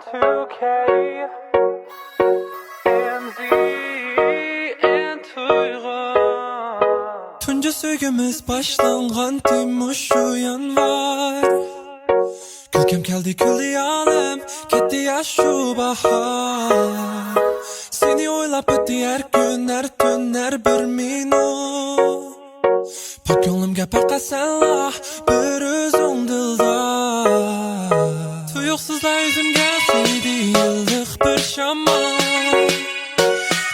N2K, NZ, N-Tuyğun. Tunca söygümüz başlanğan dimuşu yanvar. Gülkem keldi külli alem, ketdi yaş şu bahar. Seni oylap ötdi her günler, tünler bir minut. Pak yolum gapar qasenla, bir özüm dilda. Tuyuqsuzda yüzüm gelseydi, yıllık bir şaman.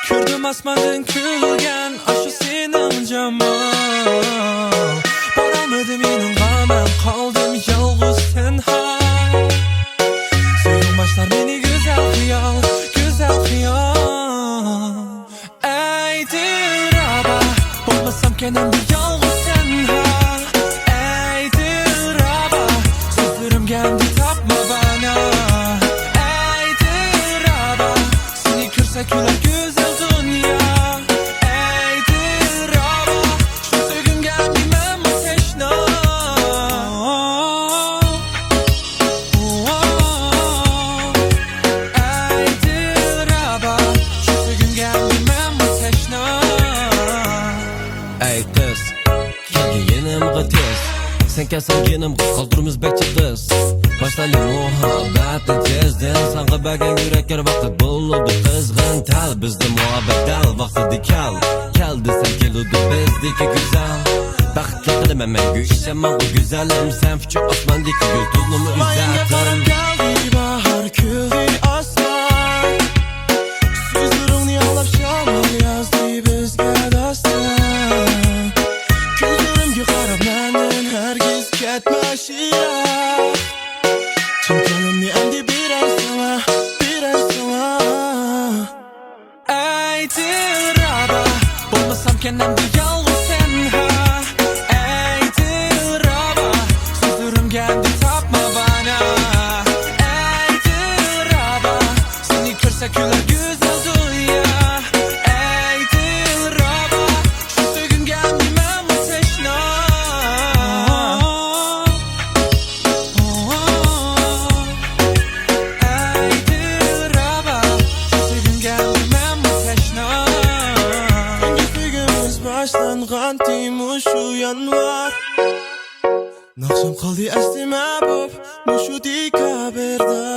Kürdüm asmandan külgen, aşı senin cemal. Baramadım yanımda, ben kaldım yalğız tenha. Sevgim başlar beni güzel hıyal, güzel hıyal. Ey diraba, olmasam kendim bir yalğız tenha. Ey diraba, sözlerim geldi tapma bana. Ey diraba, seni kırsa küler güzel dünya. Ey diraba, şu sevgim geldi ben bu teşna. Ey diraba, şu sevgim geldi ben bu teşna. Ey kız, kelgi yenimg'i tez. Sen kelsan yenimg'i qoldirimiz bekçi qiz. Başlayli muhabbetni tezden. Sanqi bagan yuraklar vaqti bo'ldi qizg'in tal. Bizni muhabbet dal vaqtida kel desam keludi bizdeki güzel. Baxtli qilaman mangu ishaman o güzelim. Sen fichur osmondagi yulduzimni Mayanga qarab uzatdim. keldi bahar, kuldi osmon. So'zlaringni yig'lab shamol yozdi bizga doston. Ko'zlarimga qarab mendan hargiz ketma shiroq. Chin ko'nglimni endi berasan, Ey diraba, bo'lmasam kenamda yolg'iz tenha. Ey diraba, so'zlarimga endi tapma bana. Ey diraba, seni ko'rsa kular güzel dünya. Ey diraba, şu sevgim geldi men bu teşna. Ey diraba, şu sevgim geldi men bu teşna. Tunca söygümüz başlanğan dimuşu yanvar. Naqshim qildi estima bo'p, mushu dekabrda.